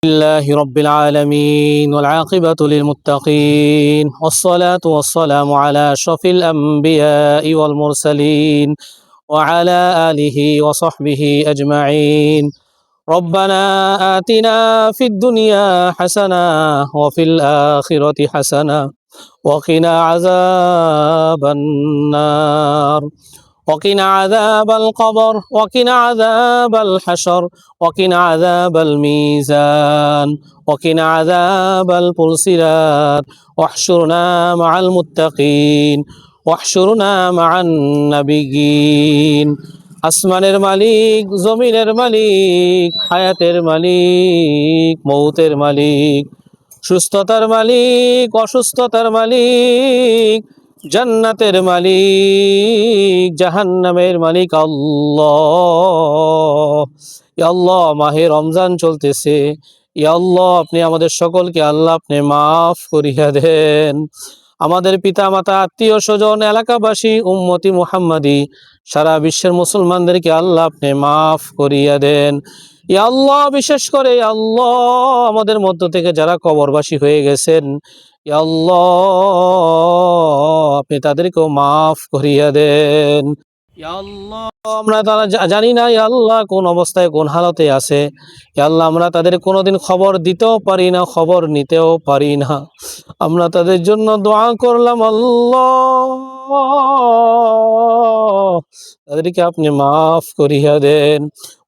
لله رب العالمين والعاقبة للمتقين والصلاة والسلام على أشرف الأنبياء والمرسلين وعلى آله وصحبه أجمعين. ربنا آتنا في الدنيا حسنة وفي الآخرة حسنة وقنا عذاب النار وقنا عذاب القبر وقنا عذاب الحشر وقنا عذاب الميزان وقنا عذاب البلسلات واحشرنا مع المتقين واحشرنا مع النبيين. আসমানের মালিক, জমিনের মালিক, হায়াতের মালিক, মৌতের মালিক, সুস্থতার মালিক, অসুস্থতার মালিক, জান্নাতের মালিক, জাহান্নামের মালিক আল্লাহ। ইয়া আল্লাহ, মাহে রমজান চলতেছে। ইয়া আল্লাহ, আপনি আমাদের সকলকে আল্লাহ আপনি মাফ করিয়া দেন। আমাদের পিতা মাতা, আত্মীয় স্বজন, এলাকাবাসী, উম্মতি মুহাম্মাদি, সারা বিশ্বের মুসলমানদেরকে আল্লাহ আপনি মাফ করিয়া দেন। ইয়া আল্লাহ, বিশেষ করে ইয়া আল্লাহ আমাদের মধ্য থেকে যারা কবরবাসী হয়ে গেছেন, ইয়া আল্লাহ আপনি তাদেরকেও মাফ করিয়া দেন। ইয়া আল্লাহ, আমরা তারা জানি না ইয়া আল্লাহ কোন অবস্থায় কোন হালতে আছে। ইয়া আল্লাহ, আমরা তাদের কোনোদিন খবর দিতেও পারি না, খবর নিতেও পারি না। আমরা তাদের জন্য দোয়া করলাম, আল্লাহ তাদেরকে আপনি মাফ করিয়া দেন।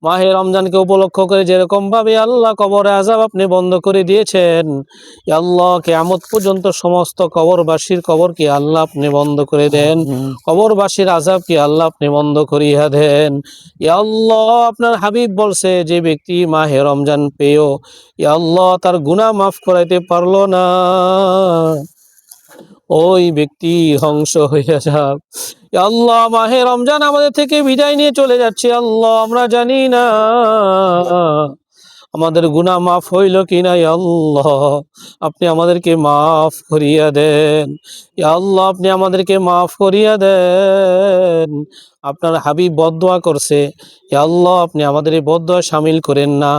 মাহে রমজানকে উপলক্ষ করে যেরকম ভাবে আল্লাহ কবরে আযাব আপনি বন্ধ করে দিয়েছেন, ইয়া আল্লাহ কিয়ামত পর্যন্ত সমস্ত কবরবাসীর কবরকে আল্লাহ আপনি বন্ধ করে দেন। কবরবাসীর আযাবকে আল্লাহ আপনি বন্ধ করিয়া দেন। ইয়া আল্লাহ, আপনার হাবিব বলছে যে ব্যক্তি মাহে রমজান পেয়েও ইয়া আল্লাহ তার গুনাহ মাফ করাইতে পারলো না, ওই ব্যক্তি ধ্বংস হইয়া যাক। ইয়া আল্লাহ, মাহে রমজান আমাদের থেকে বিদায় নিয়ে চলে যাচ্ছে। আল্লাহ, আমরা জানি না আমাদের গুনাহ মাফ হইল কিনা। ইয়া আল্লাহ, আপনি আমাদেরকে মাফ করিয়া দেন। ইয়া আল্লাহ, আপনি আমাদেরকে মাফ করিয়া দেন। আপনার হাবিব বদদোয়া করছে, ইয়া আল্লাহ আপনি আমাদের এই বদদোয়া শামিল করেন না।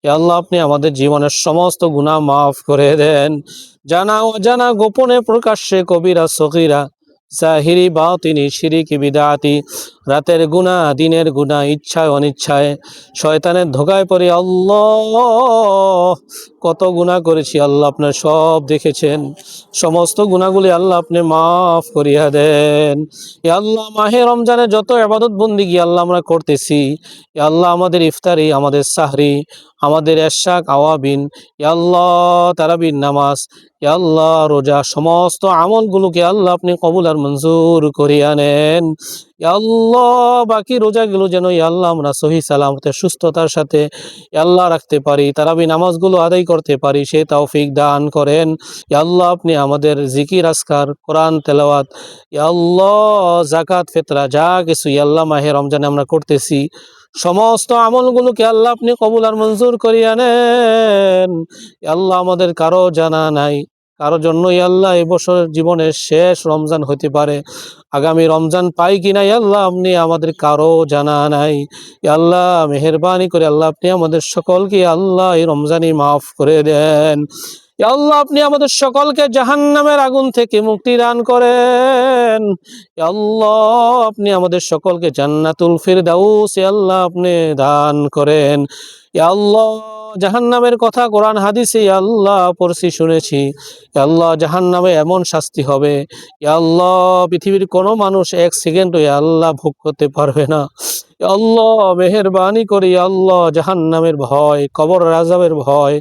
ইয়া আল্লাহ, আপনি আমাদের জীবনের সমস্ত গুনাহ মাফ করে দেন। জানা অজানা, গোপনে প্রকাশ্যে, কবিরা সগীরা, জাহিরি বাতিনি, শিরিকি বিদআতি, রাতের গুনাহ, দিনের গুনাহ, ইচ্ছায় অনিচ্ছায়, শয়তানের ধোঁকায় পড়ে আল্লাহ কত গুনাহ করেছি। আল্লাহ আপনার সব দেখেছেন। সমস্ত গুনাহগুলি আল্লাহ আপনি মাফ করিয়া দেন। ইয়া আল্লাহ, মাহে রমজানে যত ইবাদত বন্দেগী আল্লাহ আমরা করতেছি, ইয়া আল্লাহ আমাদের ইফতারি, আমাদের সাহরি, আমাদের এশাক, আওয়াবিন, ইয়া আল্লাহ তারাবির নামাজ, ইয়া আল্লাহ রোজা, সমস্ত আমলগুলোকে আল্লাহ আপনি কবুল আর মঞ্জুর করিয়া নেন। ইয়া আল্লাহ, বাকি রোজাগুলো যেন ইয়া আল্লাহ আমরা সহি সালামতে সুস্থতার সাথে ইয়া আল্লাহ রাখতে পারি, তারাবি নামাজগুলো আদায় করতে পারি, সেই তৌফিক দান করেন। ইয়া আল্লাহ, আপনি আমাদের জিকির আজকার, কোরআন তেলাওয়াত, ইয়া আল্লাহ যাকাত ফিতরা যা কিছু ইয়া আল্লাহ মাহে রমজানে আমরা করতেছি, সমস্ত আমলগুলোকে আল্লাহ আপনি কবুল আর মঞ্জুর করিয়া নেন। ইয়া আল্লাহ, আমাদের কারো জানা নাই, কারো জন্য ইয়া আল্লাহ এই বছর জীবনের শেষ রমজান হতে পারে, আগামী রমজান পাই কিনা ইয়া আল্লাহ আপনি আমাদের কারো জানা নাই। ইয়া আল্লাহ, মেহেরবানি করে আল্লাহ আপনি আমাদের সকলকে আল্লাহ এই রমজানই মাফ করে দেন। ইয়া আল্লাহ, আপনি আমাদের সকলকে জাহান্নামের আগুন থেকে মুক্তি দান করেন। ইয়া আল্লাহ, আপনি আমাদের সকলকে জান্নাতুল ফিরদাউস ইয়া আল্লাহ আপনি দান করেন। ইয়া আল্লাহ, জাহান্নামের কথা কোরআন হাদিসে ইয়া আল্লাহ পড়ছি, শুনেছি। ইয়া আল্লাহ, জাহান্নামে এমন শাস্তি হবে, ইয়া আল্লাহ পৃথিবীর কোনো মানুষ এক সেকেন্ডও ইয়া আল্লাহ ভোগ করতে পারবে না। ইয়া আল্লাহ, মেহেরবানি করে ইয়া আল্লাহ জাহান্নামের ভয়, কবর আযাবের ভয়,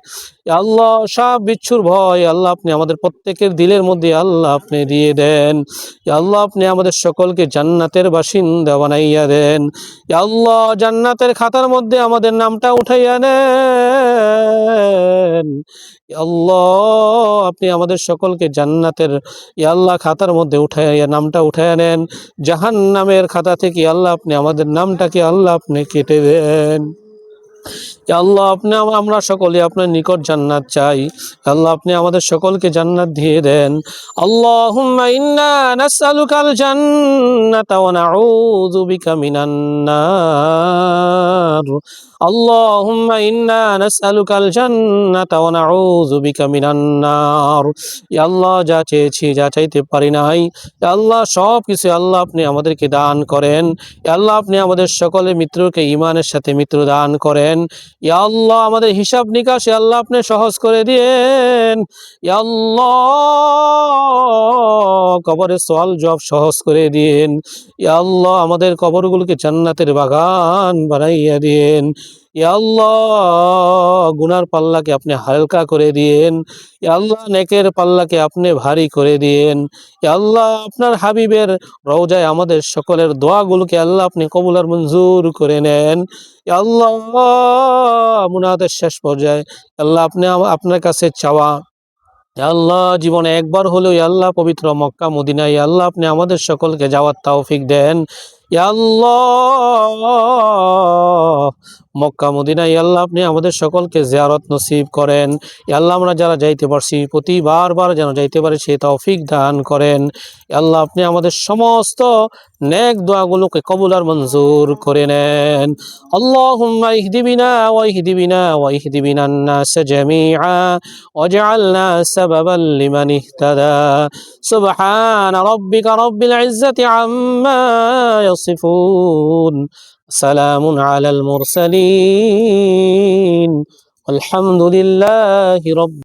ইয়া আল্লাহ সাপ বিচ্ছুর ভয় আল্লাহ আপনি আমাদের প্রত্যেকের দিলের মধ্যে আল্লাহ আপনি দিয়ে দেন। ইয়া আল্লাহ, আপনি আমাদের সকলকে জান্নাতের বাসিন্দা বানাইয়া দেন। ইয়া আল্লাহ, জান্নাতের খাতার মধ্যে আমাদের নামটা উঠাইয়া নেন। ইয়া আল্লাহ, আপনি আমাদের সকলকে জান্নাতের ইয়া আল্লাহ খাতার মধ্যে উঠাইয়া নামটা উঠাইয়া নেন। জাহান্নামের খাতা থেকে আল্লাহ আপনি আমাদের নামটাকে আল্লাহ আপনি কেটে দেন। ইয়া আল্লাহ আমরা সকলে আপনার নিকট জান্নাত চাই। আল্লাহ আপনি আমাদের সকলকে জান্নাত দিয়ে দেন। আল্লাহুম্মা ইন্না নাসআলুকাল জান্নাতা ওয়া নাউযু বিকা মিনান নার। আল্লাহুম্মা ইন্না নাসআলুকাল জান্নাতা ওয়া নাউযু বিকা মিনান নার। ইয়া আল্লাহ যা চেয়েছি, যা চাইতে পারি নাই, ইয়া আল্লাহ সবকিছু আল্লাহ আপনি আমাদেরকে দান করেন। ইয়া আল্লাহ আপনি আমাদের সকলের মৃত্যুকে ঈমানের সাথে মৃত্যু দান করেন। ইয়া আল্লাহ আমাদের হিসাব নিকাশ ইয়া আল্লাহ আপনি সহজ করে দিয়েন। ইয়া আল্লাহ কবরের সওয়াল জবাব সহজ করে দিন। ইয়া আল্লাহ আমাদের কবরগুলোকে জান্নাতের বাগান বানাইয়া দিন। ইয়া আল্লাহ গুনার পাল্লাকে আপনি হালকা করে দিন। ইয়া আল্লাহ নেকের পাল্লাকে আপনি ভারী করে দিন। ইয়া আল্লাহ আপনার হাবিবের রওজায় আমাদের সকলের দোয়াগুলোকে আল্লাহ আপনি কবুল আর মঞ্জুর করে নেন। ইয়া আল্লাহ মুনাজাতের শেষ পর্যায়ে আল্লাহ আপনি আপনার কাছে চাওয়া, ইয়া আল্লাহ জীবনে একবার হলেও ইয়া আল্লাহ পবিত্র মক্কা মদিনায় ইয়া আল্লাহ আপনি আমাদের সকলকে যাওয়ার তৌফিক দেন। ইয়া আল্লাহ মক্কা মদিনায় ইয়া আল্লাহ আপনি আমাদের সকলকে জিয়ারত নসিব করেন। ইয়া আল্লাহ আমরা যারা যাইতে পারছি প্রতি বারবার যেন যাইতে পারি সেই তৌফিক দান করেন। ইয়া আল্লাহ আপনি আমাদের সমস্ত নেক দোয়াগুলোকে কবুল আর মঞ্জুর করে নেন। আল্লাহুম্মা ইহদি বিনা ওয়া ইহদি বিনা ওয়া ইহদি বিনান নাস জামিআ ওয়াজআলনা সাবাবান লিমান ইহতাদা। সুবহান রাব্বিকা রাব্বিল ইজ্জাতি আম্মা ইয়াসিফুন। সালামুন আলাল মুরসালিন। আলহামদুলিল্লাহি রাব্বিল